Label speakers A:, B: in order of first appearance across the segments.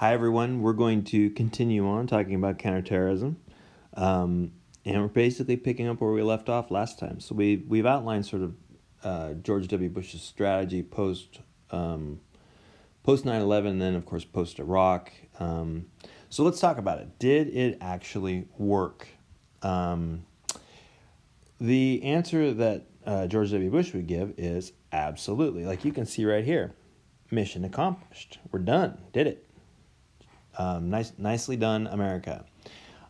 A: Hi, everyone. We're going to continue on talking about counterterrorism. And we're basically picking up where we left off last time. So we've outlined sort of George W. Bush's strategy post 9/11, and then, of course, post Iraq. So let's talk about it. Did it actually work? The answer that George W. Bush would give is absolutely. Like you can see right here. Mission accomplished. We're done. Did it. Nicely done, America.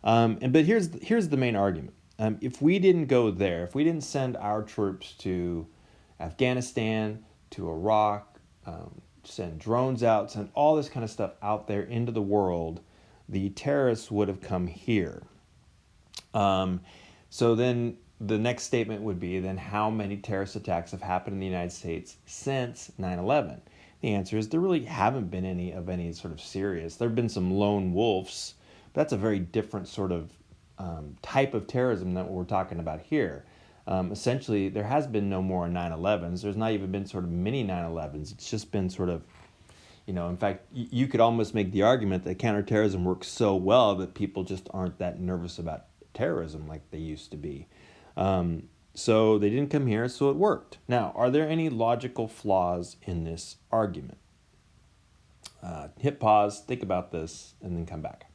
A: But here's the main argument. If we didn't go there, if we didn't send our troops to Afghanistan, to Iraq, send drones out, send all this kind of stuff out there into the world, the terrorists would have come here. So then the next statement would be, then how many terrorist attacks have happened in the United States since 9/11? The answer is there really haven't been any of any sort of serious. There have been some lone wolves, but that's a very different sort of type of terrorism than what we're talking about here. Essentially, there has been no more 9/11s. There's not even been sort of mini 9/11s. It's just been sort of, in fact, you could almost make the argument that counterterrorism works so well that people just aren't that nervous about terrorism like they used to be. So they didn't come here, so it worked. Now, are there any logical flaws in this argument? Hit pause, think about this, and then come back.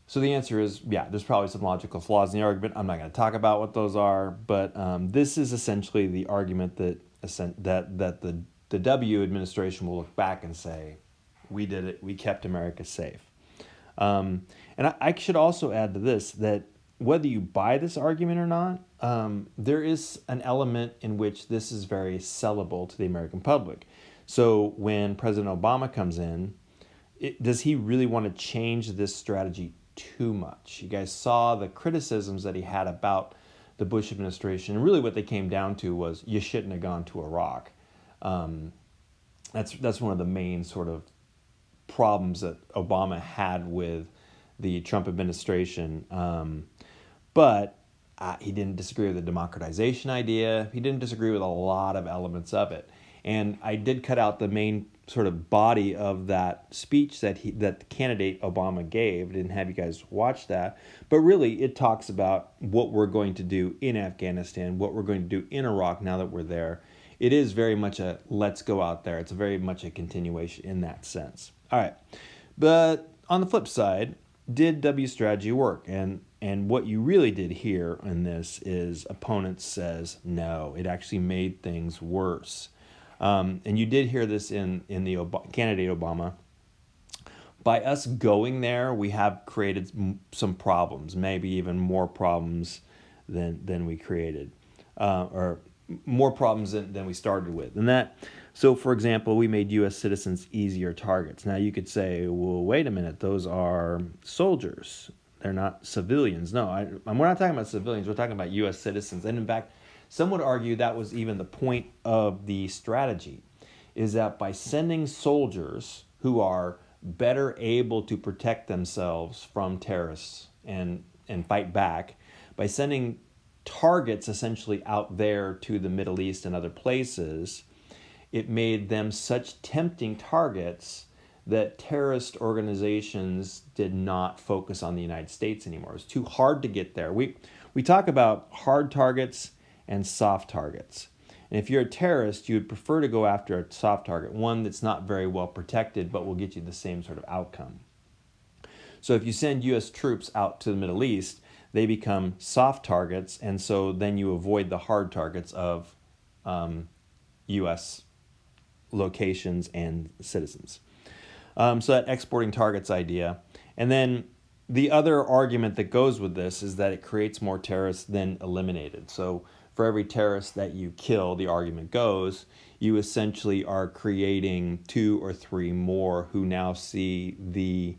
A: So the answer is, yeah, there's probably some logical flaws in the argument. I'm not going to talk about what those are, but this is essentially the argument that the W administration will look back and say, we did it, we kept America safe. And I should also add to this that whether you buy this argument or not, there is an element in which this is very sellable to the American public. So when President Obama comes in, does he really want to change this strategy too much? You guys saw the criticisms that he had about the Bush administration. And really what they came down to was, you shouldn't have gone to Iraq. That's one of the main sort of problems that Obama had with the Trump administration. But he didn't disagree with the democratization idea. He didn't disagree with a lot of elements of it. And I did cut out the main sort of body of that speech that the candidate Obama gave. I didn't have you guys watch that. But really, it talks about what we're going to do in Afghanistan, what we're going to do in Iraq now that we're there. It is very much a let's go out there. It's very much a continuation in that sense. All right. But on the flip side, did W's strategy work? And what you really did here in this is opponents says no, it actually made things worse. And you did hear this in the candidate Obama. By us going there, we have created some problems, maybe even more problems than we created, or more problems than we started with. And that, so for example, we made U.S. citizens easier targets. Now you could say, well, wait a minute, those are soldiers. They're not civilians. No, we're not talking about civilians. We're talking about U.S. citizens. And in fact, some would argue that was even the point of the strategy, is that by sending soldiers who are better able to protect themselves from terrorists and fight back, by sending targets essentially out there to the Middle East and other places, it made them such tempting targets that terrorist organizations did not focus on the United States anymore. It was too hard to get there. We talk about hard targets and soft targets. And if you're a terrorist, you would prefer to go after a soft target, one that's not very well protected but will get you the same sort of outcome. So if you send U.S. troops out to the Middle East, they become soft targets, and so then you avoid the hard targets of U.S. locations and citizens. So that exporting targets idea. And then the other argument that goes with this is that it creates more terrorists than eliminated. So for every terrorist that you kill, the argument goes, you essentially are creating 2 or 3 more who now see the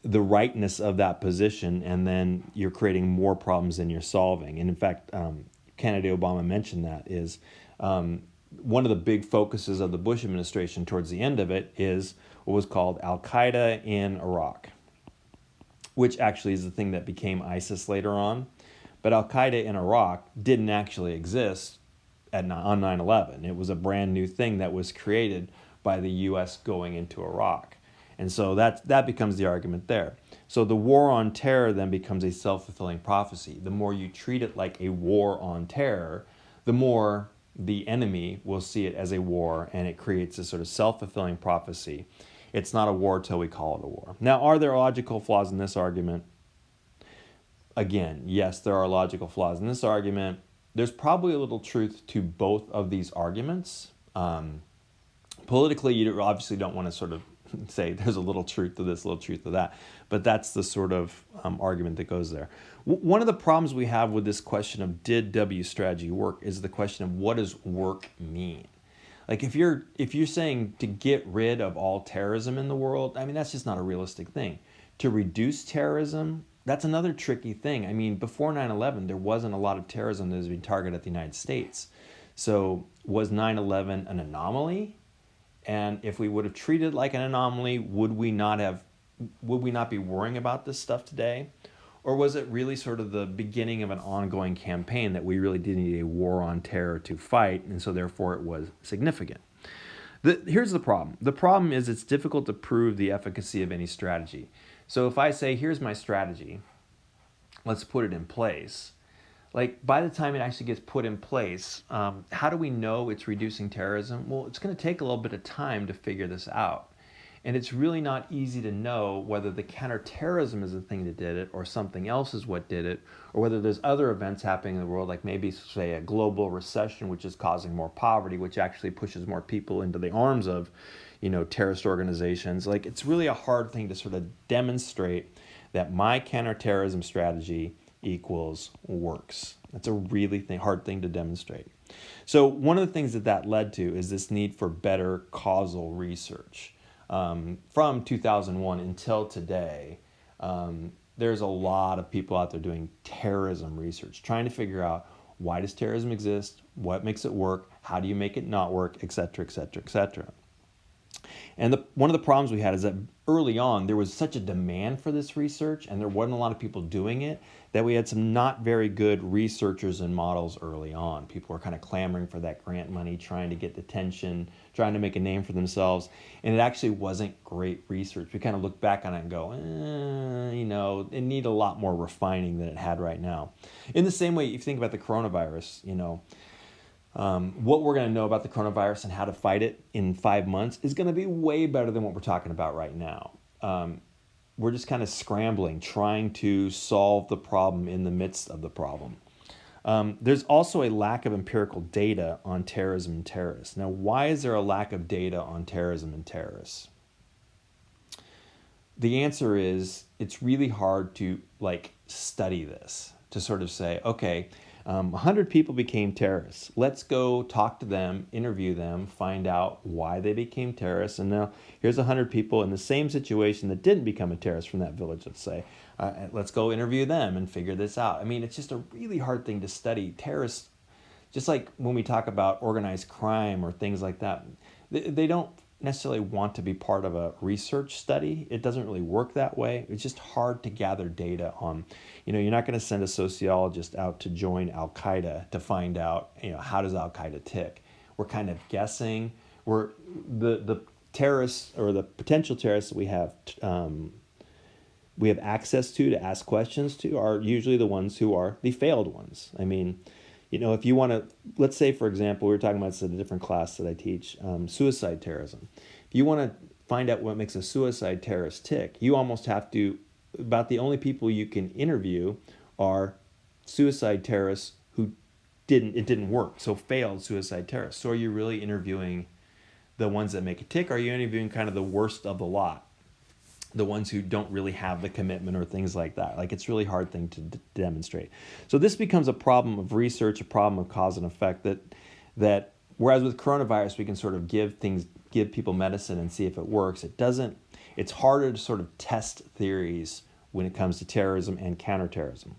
A: rightness of that position, and then you're creating more problems than you're solving. And in fact, candidate Obama mentioned that is one of the big focuses of the Bush administration towards the end of it is what was called Al-Qaeda in Iraq, which actually is the thing that became ISIS later on. But Al-Qaeda in Iraq didn't actually exist on 9/11. It was a brand new thing that was created by the U.S. going into Iraq. And so that becomes the argument there. So the war on terror then becomes a self-fulfilling prophecy. The more you treat it like a war on terror, the more the enemy will see it as a war, and it creates a sort of self-fulfilling prophecy. It's not a war till we call it a war. Now, are there logical flaws in this argument? Again, yes, there are logical flaws in this argument. There's probably a little truth to both of these arguments. Politically, you obviously don't want to sort of say there's a little truth to this, a little truth to that, but that's the sort of argument that goes there. One of the problems we have with this question of did W strategy work is the question of what does work mean? Like if you're saying to get rid of all terrorism in the world, I mean, that's just not a realistic thing. To reduce terrorism, that's another tricky thing. I mean, before 9/11, there wasn't a lot of terrorism that was being targeted at the United States. So was 9/11 an anomaly? And if we would have treated it like an anomaly, would we not be worrying about this stuff today? Or was it really sort of the beginning of an ongoing campaign that we really did need a war on terror to fight, and so therefore it was significant? Here's the problem. The problem is it's difficult to prove the efficacy of any strategy. So if I say, here's my strategy, let's put it in place. Like by the time it actually gets put in place, how do we know it's reducing terrorism? Well, it's going to take a little bit of time to figure this out. And it's really not easy to know whether the counterterrorism is the thing that did it or something else is what did it, or whether there's other events happening in the world, like maybe, say, a global recession, which is causing more poverty, which actually pushes more people into the arms of, terrorist organizations. Like, it's really a hard thing to sort of demonstrate that my counterterrorism strategy equals works. That's a really hard thing to demonstrate. So one of the things that led to is this need for better causal research. From 2001 until today, there's a lot of people out there doing terrorism research, trying to figure out why does terrorism exist, what makes it work, how do you make it not work, et cetera, et cetera, et cetera. And one of the problems we had is that early on, there was such a demand for this research, and there wasn't a lot of people doing it, that we had some not very good researchers and models early on. People were kind of clamoring for that grant money, trying to get attention, trying to make a name for themselves, and it actually wasn't great research. We kind of look back on it and go, it needed a lot more refining than it had right now. In the same way, if you think about the coronavirus, what we're going to know about the coronavirus and how to fight it in 5 months is going to be way better than what we're talking about right now. We're just kind of scrambling, trying to solve the problem in the midst of the problem. There's also a lack of empirical data on terrorism and terrorists. Now, why is there a lack of data on terrorism and terrorists? The answer is it's really hard to study this, to sort of say, okay, 100 people became terrorists. Let's go talk to them, interview them, find out why they became terrorists. And now here's 100 people in the same situation that didn't become a terrorist from that village, let's say. Let's go interview them and figure this out. I mean, it's just a really hard thing to study. Terrorists, just like when we talk about organized crime or things like that, they don't necessarily want to be part of a research study. It doesn't really work that way. It's just hard to gather data on, you're not going to send a sociologist out to join Al-Qaeda to find out, how does Al-Qaeda tick? We're kind of guessing. We're the terrorists or the potential terrorists that we have access to ask questions to are usually the ones who are the failed ones. I mean, if you want to, let's say, for example, we were talking about this in a different class that I teach, suicide terrorism. If you want to find out what makes a suicide terrorist tick, you almost have to, about the only people you can interview are suicide terrorists who it didn't work, so failed suicide terrorists. So are you really interviewing the ones that make it tick, or are you interviewing kind of the worst of the lot? The ones who don't really have the commitment or things like that. It's really hard thing to demonstrate. So this becomes a problem of research, a problem of cause and effect that whereas with coronavirus, we can sort of give people medicine and see if it works. It's harder to sort of test theories when it comes to terrorism and counterterrorism.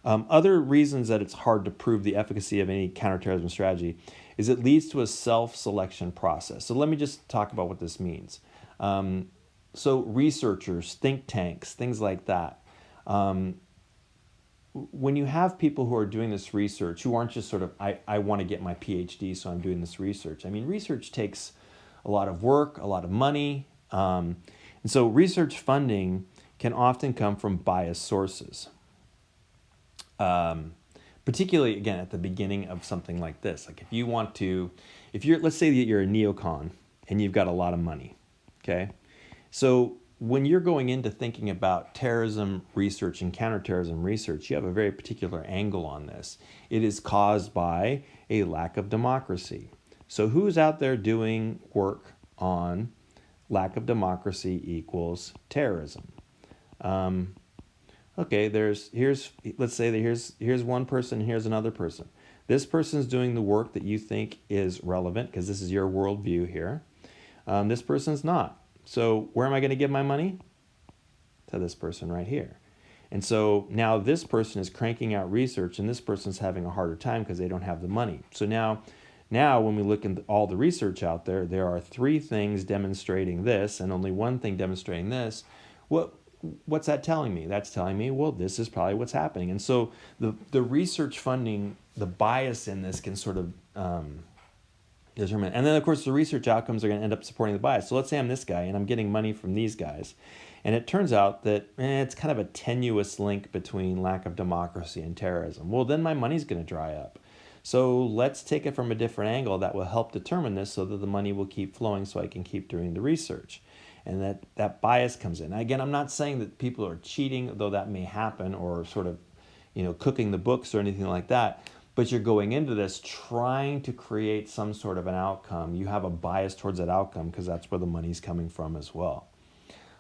A: Other reasons that it's hard to prove the efficacy of any counterterrorism strategy is it leads to a self-selection process. So let me just talk about what this means. So researchers, think tanks, things like that. When you have people who are doing this research, who aren't just sort of, I want to get my PhD, so I'm doing this research. I mean, research takes a lot of work, a lot of money. And so research funding can often come from biased sources. Particularly, again, at the beginning of something like this. Like let's say that you're a neocon and you've got a lot of money, okay? So when you're going into thinking about terrorism research and counterterrorism research, you have a very particular angle on this. It is caused by a lack of democracy. So who's out there doing work on lack of democracy equals terrorism? Okay, let's say that here's one person, here's another person. This person's doing the work that you think is relevant because this is your worldview here. This person's not. So where am I going to give my money? To this person right here. And so now this person is cranking out research and this person's having a harder time because they don't have the money. So now when we look at all the research out there, there are 3 things demonstrating this and only 1 thing demonstrating this. What's that telling me? That's telling me, well, this is probably what's happening. And so the research funding, the bias in this can sort of determine. And then, of course, the research outcomes are going to end up supporting the bias. So let's say I'm this guy and I'm getting money from these guys. And it turns out that it's kind of a tenuous link between lack of democracy and terrorism. Well, then my money's going to dry up. So let's take it from a different angle that will help determine this so that the money will keep flowing so I can keep doing the research. And that bias comes in. Again, I'm not saying that people are cheating, though that may happen, or sort of, cooking the books or anything like that. But you're going into this trying to create some sort of an outcome. You have a bias towards that outcome because that's where the money's coming from as well.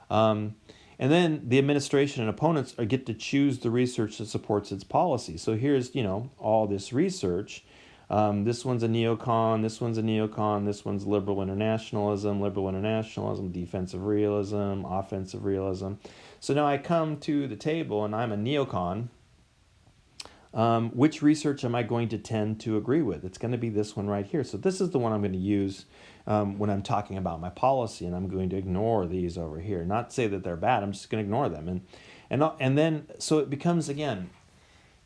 A: And then the administration and opponents get to choose the research that supports its policy. So here's, all this research. This one's a neocon, this one's a neocon, this one's liberal internationalism, defensive realism, offensive realism. So now I come to the table and I'm a neocon. Which research am I going to tend to agree with? It's going to be this one right here. So this is the one I'm going to use when I'm talking about my policy, and I'm going to ignore these over here. Not say that they're bad. I'm just going to ignore them. And then so it becomes, again,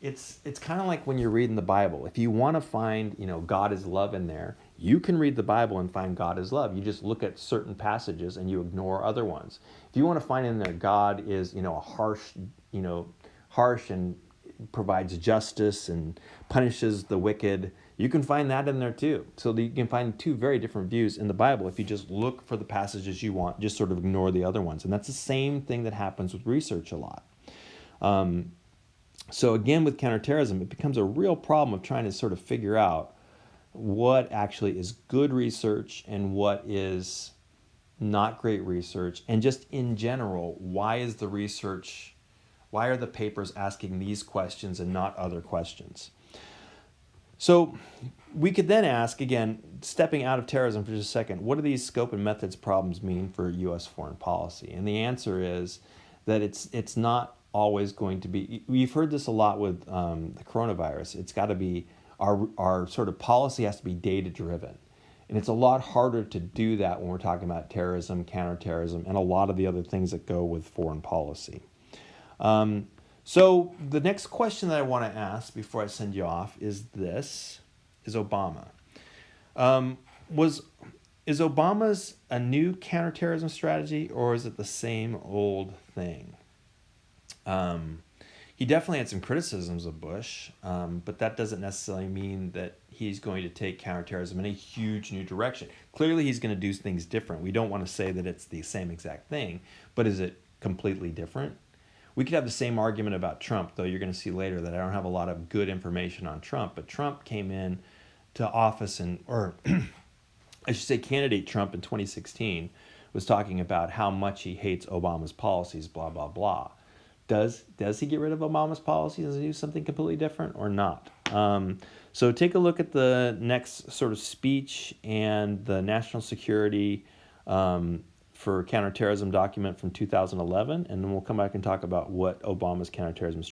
A: it's kind of like when you're reading the Bible. If you want to find, God is love in there, you can read the Bible and find God is love. You just look at certain passages and you ignore other ones. If you want to find in there God is, a harsh and provides justice and punishes the wicked, you can find that in there too. So you can find 2 very different views in the Bible if you just look for the passages you want, just sort of ignore the other ones. And that's the same thing that happens with research a lot. So again, with counterterrorism, it becomes a real problem of trying to sort of figure out what actually is good research and what is not great research. And just in general, why are the papers asking these questions and not other questions? So we could then ask, again, stepping out of terrorism for just a second, what do these scope and methods problems mean for U.S. foreign policy? And the answer is that it's not always going to be. We've heard this a lot with the coronavirus. It's got to be, our sort of policy has to be data-driven. And it's a lot harder to do that when we're talking about terrorism, counterterrorism, and a lot of the other things that go with foreign policy. So the next question that I want to ask before I send you off is this: is Obama? Is Obama's a new counterterrorism strategy, or is it the same old thing? He definitely had some criticisms of Bush, but that doesn't necessarily mean that he's going to take counterterrorism in a huge new direction. Clearly, he's going to do things different. We don't want to say that it's the same exact thing, but is it completely different? We could have the same argument about Trump, though you're going to see later that I don't have a lot of good information on Trump. But Trump came in to office, or I should say candidate Trump in 2016 was talking about how much he hates Obama's policies, blah, blah, blah. Does he get rid of Obama's policies? Does he do something completely different or not? So take a look at the next sort of speech and the national security for counterterrorism document from 2011, and then we'll come back and talk about what Obama's counterterrorism